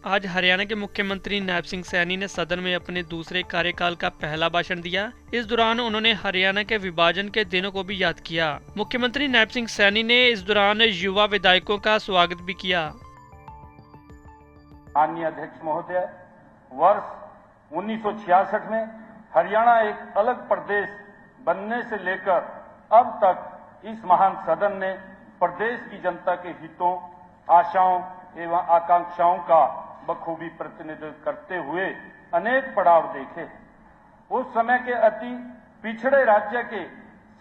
आज हरियाणा के मुख्यमंत्री नैब सिंह सैनी ने सदन में अपने दूसरे कार्यकाल का पहला भाषण दिया। इस दौरान उन्होंने हरियाणा के विभाजन के दिनों को भी याद किया। मुख्यमंत्री नैब सिंह सैनी ने इस दौरान युवा विधायकों का स्वागत भी किया। माननीय अध्यक्ष महोदय, वर्ष 1966 में हरियाणा एक अलग प्रदेश बनने से लेकर अब तक इस महान सदन ने प्रदेश की जनता के हितों, आशाओं एवं आकांक्षाओं का बखूबी प्रतिनिधित्व करते हुए अनेक पड़ाव देखे हैं। उस समय के अति पिछड़े राज्य के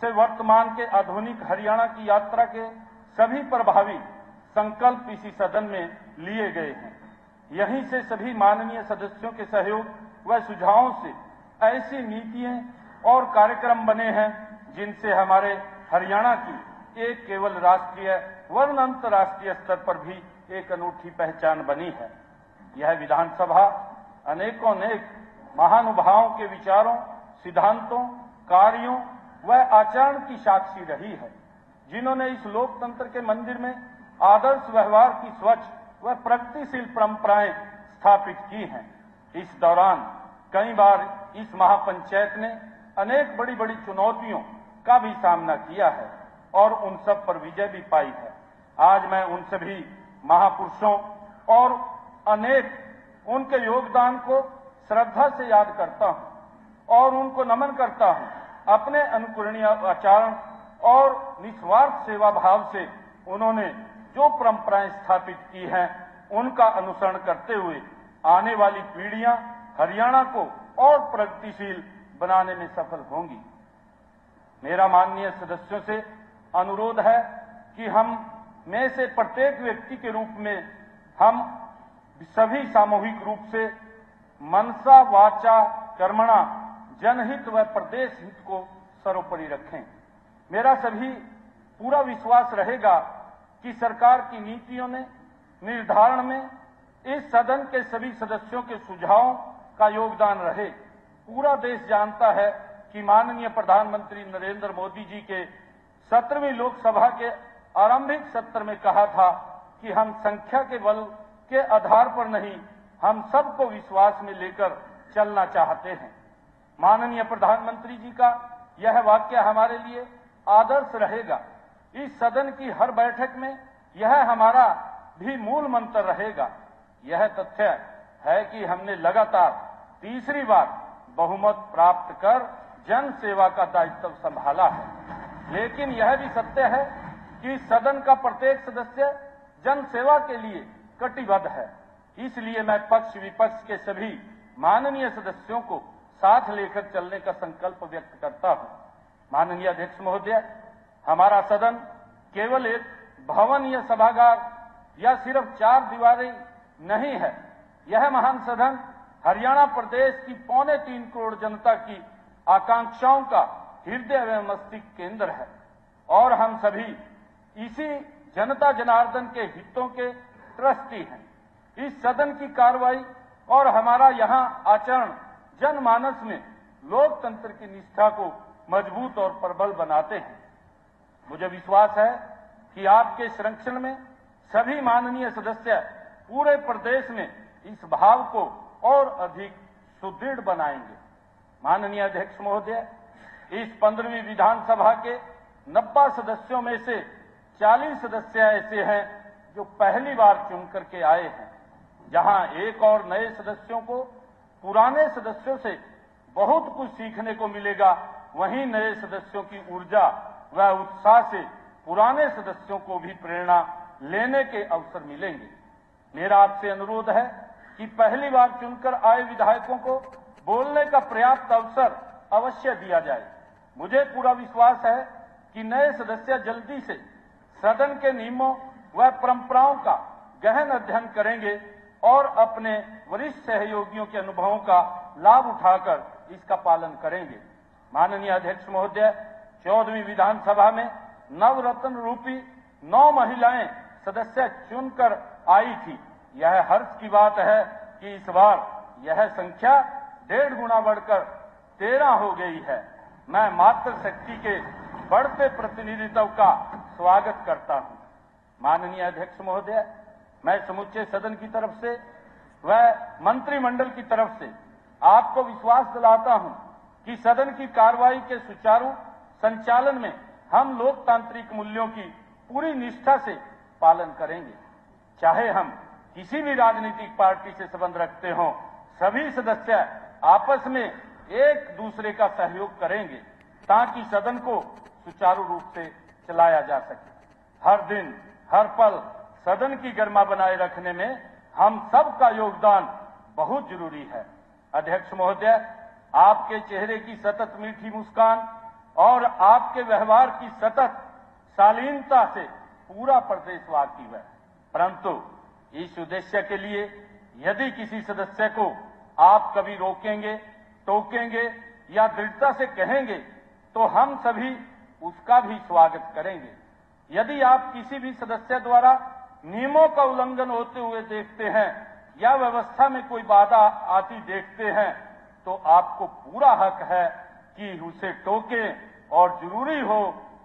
से वर्तमान के आधुनिक हरियाणा की यात्रा के सभी प्रभावी संकल्प इसी सदन में लिए गए हैं। यहीं से सभी माननीय सदस्यों के सहयोग व सुझावों से ऐसी नीतियां और कार्यक्रम बने हैं जिनसे हमारे हरियाणा की एक केवल राष्ट्रीय वरन अंतर्राष्ट्रीय स्तर पर भी एक अनूठी पहचान बनी है। यह विधानसभा अनेकों महानुभावों के विचारों, सिद्धांतों, कार्यों व आचरण की साक्षी रही है, जिन्होंने इस लोकतंत्र के मंदिर में आदर्श व्यवहार की स्वच्छ व प्रगतिशील परंपराएं स्थापित की हैं। इस दौरान कई बार इस महापंचायत ने अनेक बड़ी बड़ी चुनौतियों का भी सामना किया है और उन सब पर विजय भी पाई है। आज मैं उन सभी महापुरुषों और अनेक उनके योगदान को श्रद्धा से याद करता हूं और उनको नमन करता हूं। अपने अनुकरणीय आचरण और निस्वार्थ सेवा भाव से उन्होंने जो परंपराएं स्थापित की हैं, उनका अनुसरण करते हुए आने वाली पीढ़ियां हरियाणा को और प्रगतिशील बनाने में सफल होंगी। मेरा माननीय सदस्यों से अनुरोध है कि हम में से प्रत्येक व्यक्ति के रूप में हम सभी सामूहिक रूप से मनसा वाचा कर्मणा जनहित व प्रदेश हित को सर्वोपरि रखें। मेरा सभी पूरा विश्वास रहेगा कि सरकार की नीतियों ने निर्धारण में इस सदन के सभी सदस्यों के सुझावों का योगदान रहे। पूरा देश जानता है कि माननीय प्रधानमंत्री नरेंद्र मोदी जी के 17वीं लोकसभा के आरंभिक सत्र में कहा था कि हम संख्या के बल के आधार पर नहीं, हम सबको विश्वास में लेकर चलना चाहते हैं। माननीय प्रधानमंत्री जी का यह वाक्य हमारे लिए आदर्श रहेगा। इस सदन की हर बैठक में यह हमारा भी मूल मंत्र रहेगा। यह तथ्य है कि हमने लगातार तीसरी बार बहुमत प्राप्त कर जन सेवा का दायित्व संभाला है, लेकिन यह भी सत्य है कि सदन का प्रत्येक सदस्य जन सेवा के लिए कटिबद्ध है। इसलिए मैं पक्ष विपक्ष के सभी माननीय सदस्यों को साथ लेकर चलने का संकल्प व्यक्त करता हूं। माननीय अध्यक्ष महोदय, हमारा सदन केवल एक भवन या सभागार या सिर्फ 4 दीवारें नहीं है। यह महान सदन हरियाणा प्रदेश की 3.25 करोड़ जनता की आकांक्षाओं का हृदय एवं मस्तिष्क केंद्र है और हम सभी इसी जनता जनार्दन के हितों के ट्रस्टी हैं। इस सदन की कार्रवाई और हमारा यहाँ आचरण जनमानस में लोकतंत्र की निष्ठा को मजबूत और प्रबल बनाते हैं। मुझे विश्वास है कि आपके संरक्षण में सभी माननीय सदस्य पूरे प्रदेश में इस भाव को और अधिक सुदृढ़ बनाएंगे। माननीय अध्यक्ष महोदय, इस 15वीं विधानसभा के 90 सदस्यों में से 40 सदस्य ऐसे हैं जो पहली बार चुन करके आए हैं। जहां एक और नए सदस्यों को पुराने सदस्यों से बहुत कुछ सीखने को मिलेगा, वहीं नए सदस्यों की ऊर्जा व उत्साह से पुराने सदस्यों को भी प्रेरणा लेने के अवसर मिलेंगे। मेरा आपसे अनुरोध है कि पहली बार चुनकर आए विधायकों को बोलने का पर्याप्त अवसर अवश्य दिया जाए। मुझे पूरा विश्वास है कि नए सदस्य जल्दी से सदन के नियमों व परंपराओं का गहन अध्ययन करेंगे और अपने वरिष्ठ सहयोगियों के अनुभवों का लाभ उठाकर इसका पालन करेंगे। माननीय अध्यक्ष महोदय, 14वीं विधानसभा में नवरत्न रूपी 9 महिलाएं सदस्य चुनकर आई थी। यह हर्ष की बात है कि इस बार यह संख्या 1.5 गुना बढ़कर 13 हो गई है। मैं मातृशक्ति के बढ़ते प्रतिनिधित्व का स्वागत करता हूं। माननीय अध्यक्ष महोदय, मैं समूचे सदन की तरफ से व मंत्रिमंडल की तरफ से आपको विश्वास दिलाता हूं कि सदन की कार्रवाई के सुचारू संचालन में हम लोकतांत्रिक मूल्यों की पूरी निष्ठा से पालन करेंगे। चाहे हम किसी भी राजनीतिक पार्टी से संबंध रखते हों, सभी सदस्य आपस में एक दूसरे का सहयोग करेंगे ताकि सदन को सुचारू रूप से चलाया जा सके। हर दिन हर पल सदन की गरिमा बनाए रखने में हम सबका योगदान बहुत जरूरी है। अध्यक्ष महोदय, आपके चेहरे की सतत मीठी मुस्कान और आपके व्यवहार की सतत शालीनता से पूरा प्रदेश वाकिफ है, परंतु इस उद्देश्य के लिए यदि किसी सदस्य को आप कभी रोकेंगे, टोकेंगे या दृढ़ता से कहेंगे तो हम सभी उसका भी स्वागत करेंगे। यदि आप किसी भी सदस्य द्वारा नियमों का उल्लंघन होते हुए देखते हैं या व्यवस्था में कोई बाधा आती देखते हैं तो आपको पूरा हक है कि उसे टोकें और जरूरी हो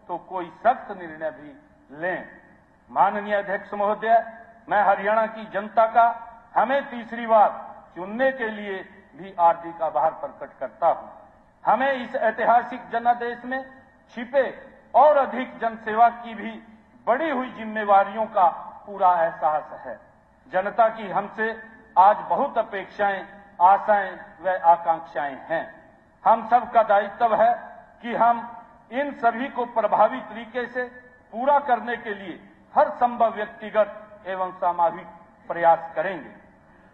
तो कोई सख्त निर्णय भी लें। माननीय अध्यक्ष महोदय, मैं हरियाणा की जनता का हमें तीसरी बार चुनने के लिए भी हार्दिक आभार प्रकट करता हूं। हमें इस ऐतिहासिक जनादेश में छिपे और अधिक जनसेवा की भी बढ़ी हुई जिम्मेवारियों का पूरा एहसास है। जनता की हमसे आज बहुत अपेक्षाएं, आशाएं व आकांक्षाएं हैं। हम सबका दायित्व है कि हम इन सभी को प्रभावी तरीके से पूरा करने के लिए हर संभव व्यक्तिगत एवं सामाजिक प्रयास करेंगे।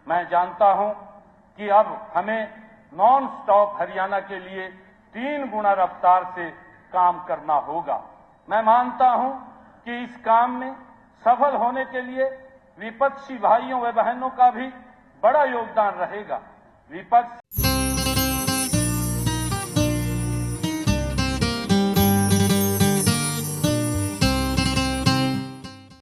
मैं जानता हूं कि अब हमें नॉन स्टॉप हरियाणा के लिए 3 गुना रफ्तार से काम करना होगा। मैं मानता हूं कि इस काम में सफल होने के लिए विपक्षी भाइयों व बहनों का भी बड़ा योगदान रहेगा। विपक्ष